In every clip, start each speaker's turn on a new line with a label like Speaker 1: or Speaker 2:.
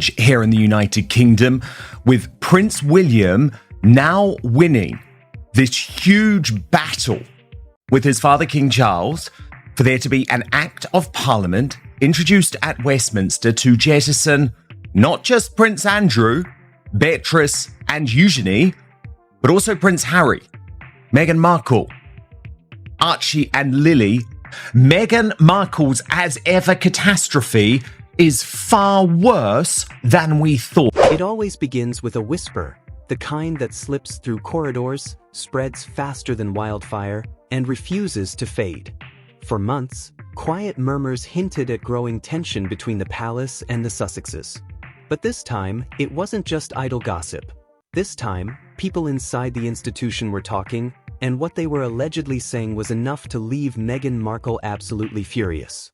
Speaker 1: here in the United Kingdom, with Prince William now winning this huge battle with his father, King Charles, for there to be an Act of Parliament introduced at Westminster to jettison not just Prince Andrew, Beatrice and Eugenie, but also Prince Harry, Meghan Markle, Archie and Lily. Meghan Markle's as ever catastrophe is far worse than we thought.
Speaker 2: It always begins with a whisper, the kind that slips through corridors, spreads faster than wildfire, and refuses to fade. For months, quiet murmurs hinted at growing tension between the palace and the Sussexes. But this time, it wasn't just idle gossip. This time, people inside the institution were talking, and what they were allegedly saying was enough to leave Meghan Markle absolutely furious.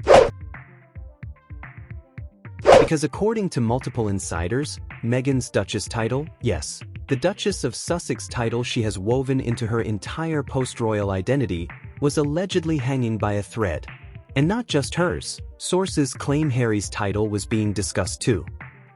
Speaker 2: Because according to multiple insiders, Meghan's Duchess title, yes, the Duchess of Sussex title she has woven into her entire post-royal identity, was allegedly hanging by a thread. And not just hers, sources claim Harry's title was being discussed too.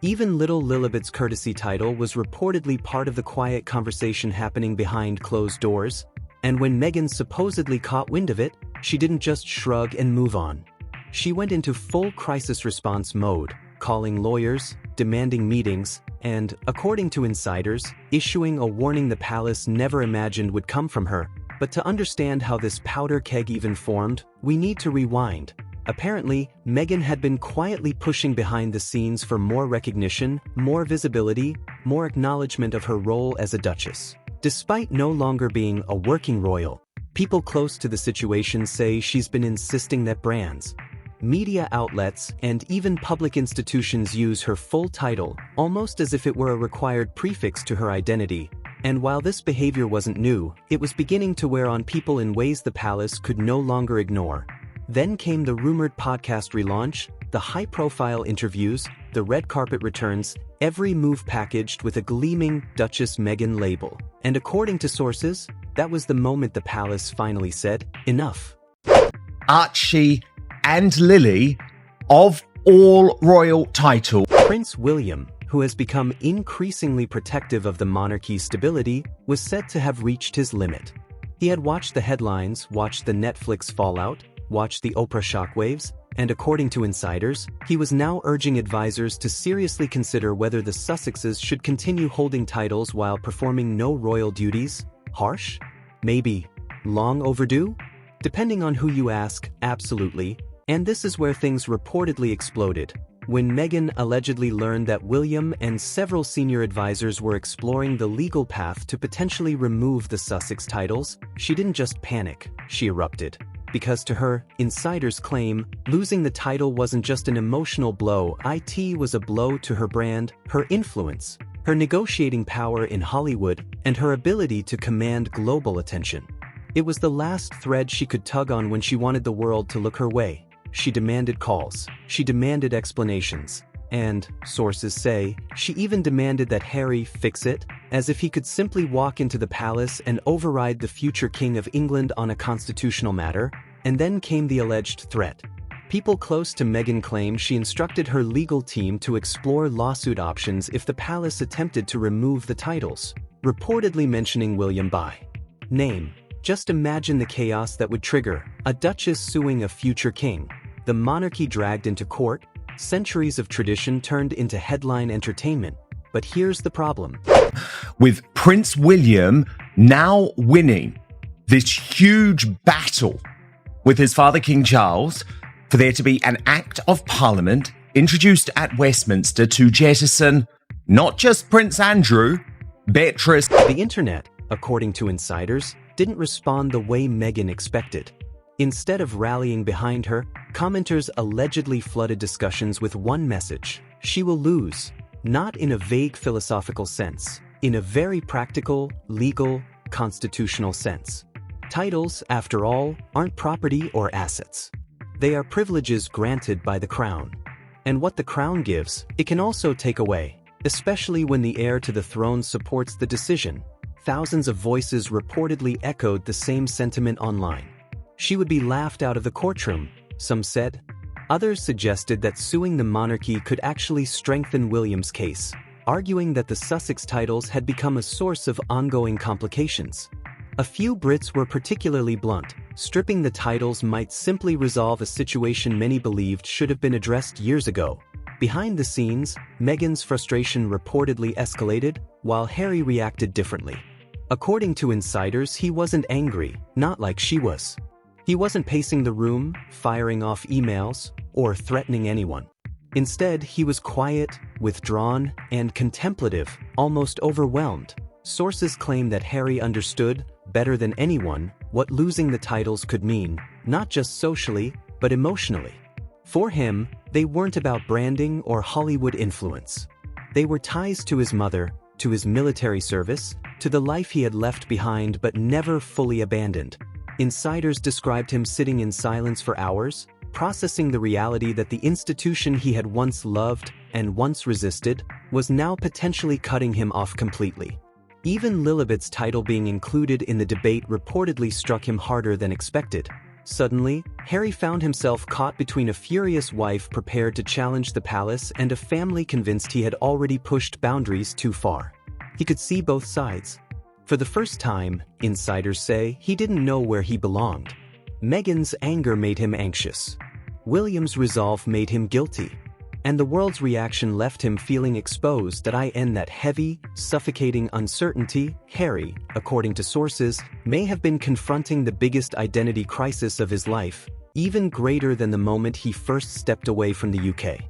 Speaker 2: Even little Lilibet's courtesy title was reportedly part of the quiet conversation happening behind closed doors, and when Meghan supposedly caught wind of it, she didn't just shrug and move on. She went into full crisis response mode, calling lawyers, demanding meetings, and, according to insiders, issuing a warning the palace never imagined would come from her. But to understand how this powder keg even formed, we need to rewind. Apparently, Meghan had been quietly pushing behind the scenes for more recognition, more visibility, more acknowledgement of her role as a duchess. Despite no longer being a working royal, people close to the situation say she's been insisting that brands, media outlets, and even public institutions use her full title, almost as if it were a required prefix to her identity. And while this behavior wasn't new, it was beginning to wear on people in ways the palace could no longer ignore. Then came the rumored podcast relaunch, the high-profile interviews, the red carpet returns, every move packaged with a gleaming Duchess Meghan label. And according to sources, that was the moment the palace finally said, enough.
Speaker 1: Archie and Lily, of all royal title.
Speaker 2: Prince William, who has become increasingly protective of the monarchy's stability, was said to have reached his limit. He had watched the headlines, watched the Netflix fallout, watched the Oprah shockwaves, and according to insiders, he was now urging advisors to seriously consider whether the Sussexes should continue holding titles while performing no royal duties. Harsh? Maybe. Long overdue? Depending on who you ask, absolutely. And this is where things reportedly exploded. When Meghan allegedly learned that William and several senior advisors were exploring the legal path to potentially remove the Sussex titles, she didn't just panic, she erupted. Because to her, insiders claim, losing the title wasn't just an emotional blow, it was a blow to her brand, her influence, her negotiating power in Hollywood, and her ability to command global attention. It was the last thread she could tug on when she wanted the world to look her way. She demanded calls, she demanded explanations, and, sources say, she even demanded that Harry fix it, as if he could simply walk into the palace and override the future King of England on a constitutional matter. And then came the alleged threat. People close to Meghan claim she instructed her legal team to explore lawsuit options if the palace attempted to remove the titles, reportedly mentioning William by name. Just imagine the chaos that would trigger: a duchess suing a future king, the monarchy dragged into court, centuries of tradition turned into headline entertainment. But here's the problem.
Speaker 1: With Prince William now winning this huge battle with his father, King Charles, for there to be an Act of Parliament introduced at Westminster to jettison not just Prince Andrew, Beatrice.
Speaker 2: The internet, according to insiders, didn't respond the way Meghan expected. Instead of rallying behind her, commenters allegedly flooded discussions with one message: she will lose. Not in a vague philosophical sense, in a very practical, legal, constitutional sense. Titles, after all, aren't property or assets. They are privileges granted by the crown. And what the crown gives, it can also take away, especially when the heir to the throne supports the decision. Thousands of voices reportedly echoed the same sentiment online. She would be laughed out of the courtroom, some said. Others suggested that suing the monarchy could actually strengthen William's case, arguing that the Sussex titles had become a source of ongoing complications. A few Brits were particularly blunt. Stripping the titles might simply resolve a situation many believed should have been addressed years ago. Behind the scenes, Meghan's frustration reportedly escalated, while Harry reacted differently. According to insiders, he wasn't angry, not like she was. He wasn't pacing the room, firing off emails, or threatening anyone. Instead, he was quiet, withdrawn, and contemplative, almost overwhelmed. Sources claim that Harry understood, better than anyone, what losing the titles could mean, not just socially, but emotionally. For him, they weren't about branding or Hollywood influence. They were ties to his mother, to his military service, to the life he had left behind but never fully abandoned. Insiders described him sitting in silence for hours, processing the reality that the institution he had once loved and once resisted was now potentially cutting him off completely. Even Lilibet's title being included in the debate reportedly struck him harder than expected. Suddenly, Harry found himself caught between a furious wife prepared to challenge the palace and a family convinced he had already pushed boundaries too far. He could see both sides. For the first time, insiders say, he didn't know where he belonged. Meghan's anger made him anxious. William's resolve made him guilty. And the world's reaction left him feeling exposed. That heavy, suffocating uncertainty, Harry, according to sources, may have been confronting the biggest identity crisis of his life, even greater than the moment he first stepped away from the UK.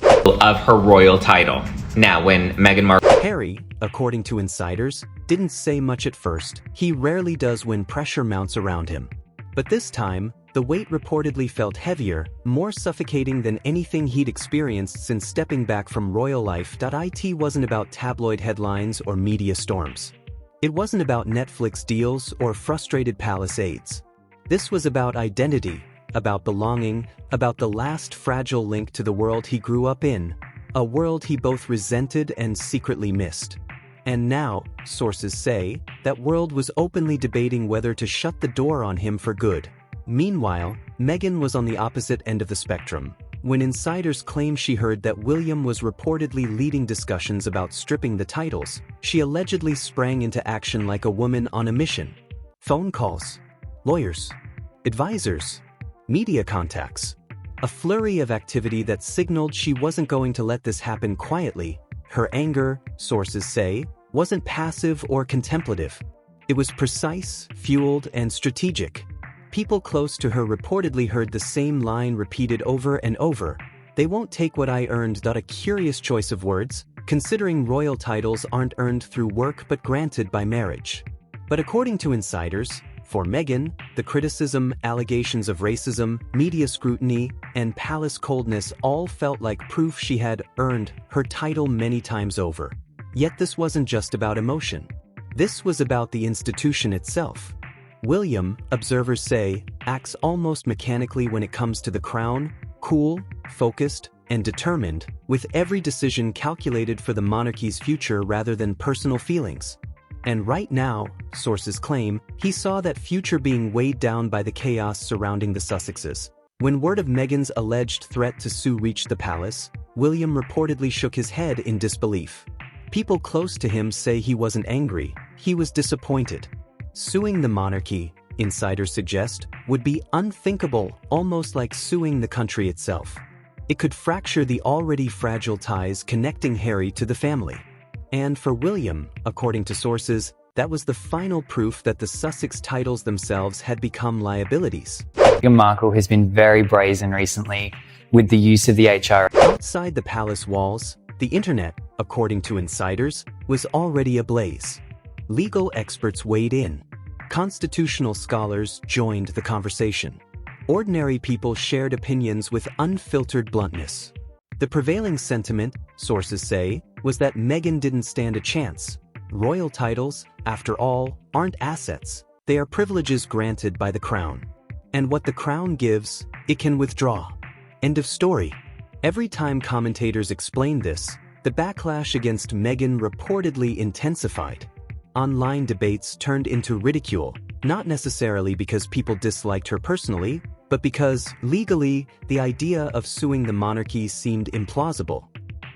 Speaker 3: Of her royal title. Now, when Meghan Markle...
Speaker 2: Harry, according to insiders, didn't say much at first. He rarely does when pressure mounts around him. But this time, the weight reportedly felt heavier, more suffocating than anything he'd experienced since stepping back from royal life. It wasn't about tabloid headlines or media storms. It wasn't about Netflix deals or frustrated palace aides. This was about identity, about belonging, about the last fragile link to the world he grew up in, a world he both resented and secretly missed. And now, sources say, that world was openly debating whether to shut the door on him for good. Meanwhile, Meghan was on the opposite end of the spectrum. When insiders claim she heard that William was reportedly leading discussions about stripping the titles, she allegedly sprang into action like a woman on a mission. Phone calls, lawyers, advisors, media contacts. A flurry of activity that signaled she wasn't going to let this happen quietly. Her anger, sources say, wasn't passive or contemplative. It was precise, fueled, and strategic. People close to her reportedly heard the same line repeated over and over. "They won't take what I earned." A curious choice of words, considering royal titles aren't earned through work but granted by marriage. But according to insiders, for Meghan, the criticism, allegations of racism, media scrutiny, and palace coldness all felt like proof she had earned her title many times over. Yet this wasn't just about emotion. This was about the institution itself. William, observers say, acts almost mechanically when it comes to the crown, cool, focused, and determined, with every decision calculated for the monarchy's future rather than personal feelings. And right now, sources claim, he saw that future being weighed down by the chaos surrounding the Sussexes. When word of Meghan's alleged threat to sue reached the palace, William reportedly shook his head in disbelief. People close to him say he wasn't angry, he was disappointed. Suing the monarchy, insiders suggest, would be unthinkable, almost like suing the country itself. It could fracture the already fragile ties connecting Harry to the family. And for William, according to sources, that was the final proof that the Sussex titles themselves had become liabilities.
Speaker 4: Meghan Markle has been very brazen recently with the use of the HR.
Speaker 2: Outside the palace walls, the internet, according to insiders, was already ablaze. Legal experts weighed in. Constitutional scholars joined the conversation. Ordinary people shared opinions with unfiltered bluntness. The prevailing sentiment, sources say, was that Meghan didn't stand a chance. Royal titles, after all, aren't assets. They are privileges granted by the crown. And what the crown gives, it can withdraw. End of story. Every time commentators explained this, the backlash against Meghan reportedly intensified. Online debates turned into ridicule, not necessarily because people disliked her personally, but because, legally, the idea of suing the monarchy seemed implausible.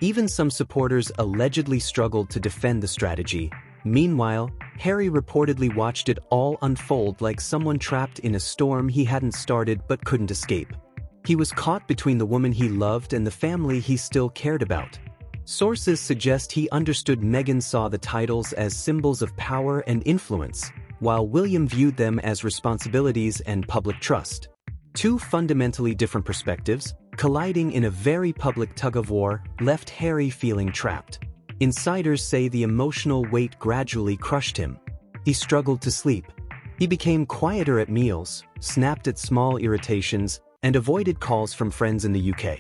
Speaker 2: Even some supporters allegedly struggled to defend the strategy. Meanwhile, Harry reportedly watched it all unfold like someone trapped in a storm he hadn't started but couldn't escape. He was caught between the woman he loved and the family he still cared about. Sources suggest he understood Meghan saw the titles as symbols of power and influence, while William viewed them as responsibilities and public trust. Two fundamentally different perspectives, colliding in a very public tug-of-war, left Harry feeling trapped. Insiders say the emotional weight gradually crushed him. He struggled to sleep. He became quieter at meals, snapped at small irritations, and avoided calls from friends in the UK.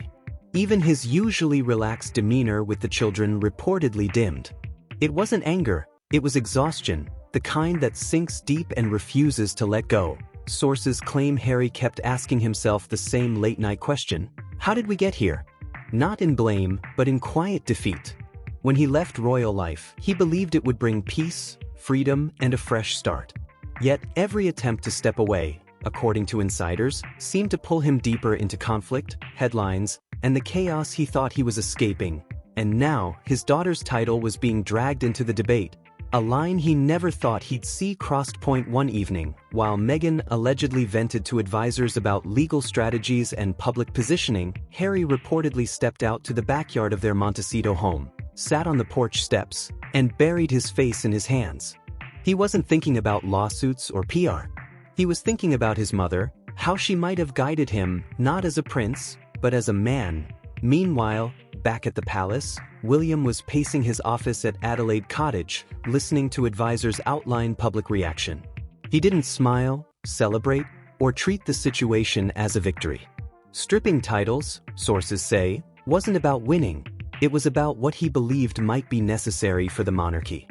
Speaker 2: Even his usually relaxed demeanor with the children reportedly dimmed. It wasn't anger, it was exhaustion, the kind that sinks deep and refuses to let go. Sources claim Harry kept asking himself the same late-night question: how did we get here? Not in blame, but in quiet defeat. When he left royal life, he believed it would bring peace, freedom, and a fresh start. Yet every attempt to step away, according to insiders, seemed to pull him deeper into conflict, headlines, and the chaos he thought he was escaping. And now, his daughter's title was being dragged into the debate, a line he never thought he'd see crossed point one evening. While Meghan allegedly vented to advisors about legal strategies and public positioning, Harry reportedly stepped out to the backyard of their Montecito home, sat on the porch steps, and buried his face in his hands. He wasn't thinking about lawsuits or PR. He was thinking about his mother, how she might have guided him, not as a prince, but as a man. Meanwhile, back at the palace, William was pacing his office at Adelaide Cottage, listening to advisors outline public reaction. He didn't smile, celebrate, or treat the situation as a victory. Stripping titles, sources say, wasn't about winning. It was about what he believed might be necessary for the monarchy.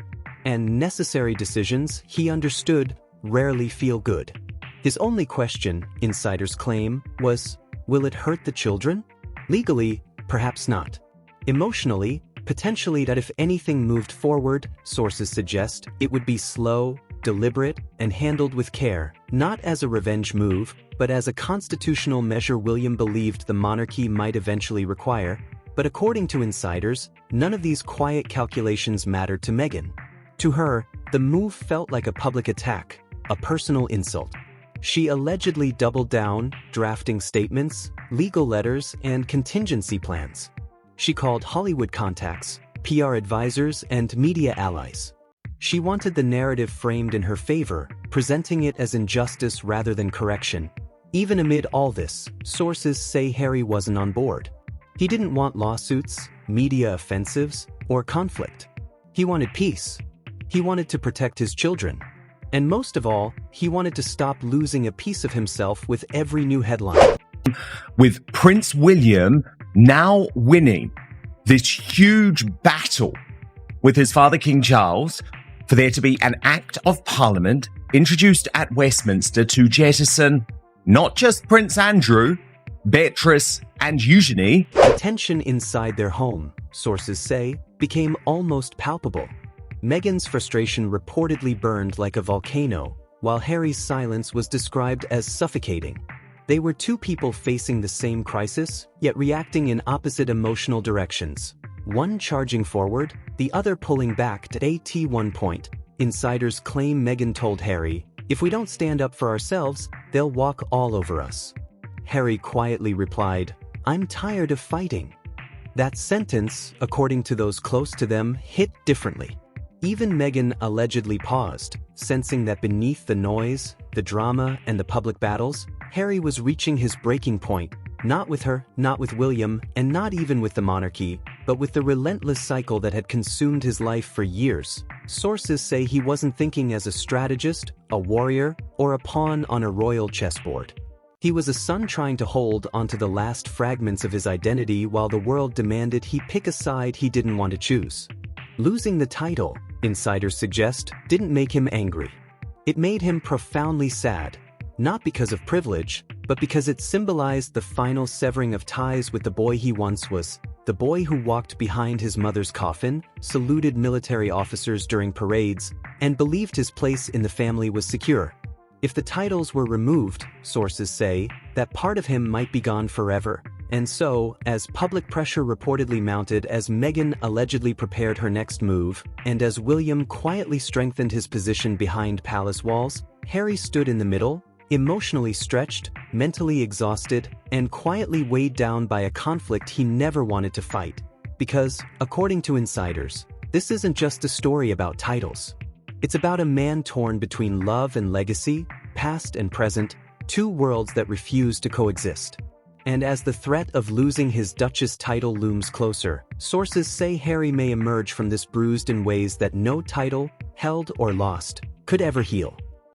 Speaker 2: And necessary decisions, he understood, rarely feel good. His only question, insiders claim, was, will it hurt the children? Legally, perhaps not. Emotionally, potentially that if anything moved forward, sources suggest, it would be slow, deliberate, and handled with care, not as a revenge move, but as a constitutional measure William believed the monarchy might eventually require. But according to insiders, none of these quiet calculations mattered to Meghan. To her, the move felt like a public attack, a personal insult. She allegedly doubled down, drafting statements, legal letters, and contingency plans. She called Hollywood contacts, PR advisors, and media allies. She wanted the narrative framed in her favor, presenting it as injustice rather than correction. Even amid all this, sources say Harry wasn't on board. He didn't want lawsuits, media offensives, or conflict. He wanted peace. He wanted to protect his children. And most of all, he wanted to stop losing a piece of himself with every new headline.
Speaker 1: With Prince William now winning this huge battle with his father King Charles, for there to be an Act of Parliament introduced at Westminster to jettison not just Prince Andrew, Beatrice and Eugenie.
Speaker 2: The tension inside their home, sources say, became almost palpable. Meghan's frustration reportedly burned like a volcano, while Harry's silence was described as suffocating. They were two people facing the same crisis, yet reacting in opposite emotional directions. One charging forward, the other pulling back. At one point, insiders claim Meghan told Harry, "If we don't stand up for ourselves, they'll walk all over us." Harry quietly replied, "I'm tired of fighting." That sentence, according to those close to them, hit differently. Even Meghan allegedly paused, sensing that beneath the noise, the drama, and the public battles, Harry was reaching his breaking point, not with her, not with William, and not even with the monarchy, but with the relentless cycle that had consumed his life for years. Sources say he wasn't thinking as a strategist, a warrior, or a pawn on a royal chessboard. He was a son trying to hold onto the last fragments of his identity while the world demanded he pick a side he didn't want to choose. Losing the title, insiders suggest, didn't make him angry. It made him profoundly sad, not because of privilege, but because it symbolized the final severing of ties with the boy he once was, the boy who walked behind his mother's coffin, saluted military officers during parades, and believed his place in the family was secure. If the titles were removed, sources say, that part of him might be gone forever. And so, as public pressure reportedly mounted as Meghan allegedly prepared her next move, and as William quietly strengthened his position behind palace walls, Harry stood in the middle, emotionally stretched, mentally exhausted, and quietly weighed down by a conflict he never wanted to fight. Because, according to insiders, this isn't just a story about titles. It's about a man torn between love and legacy, past and present, two worlds that refuse to coexist. And as the threat of losing his Duchess title looms closer, sources say Harry may emerge from this bruised in ways that no title, held or lost, could ever heal.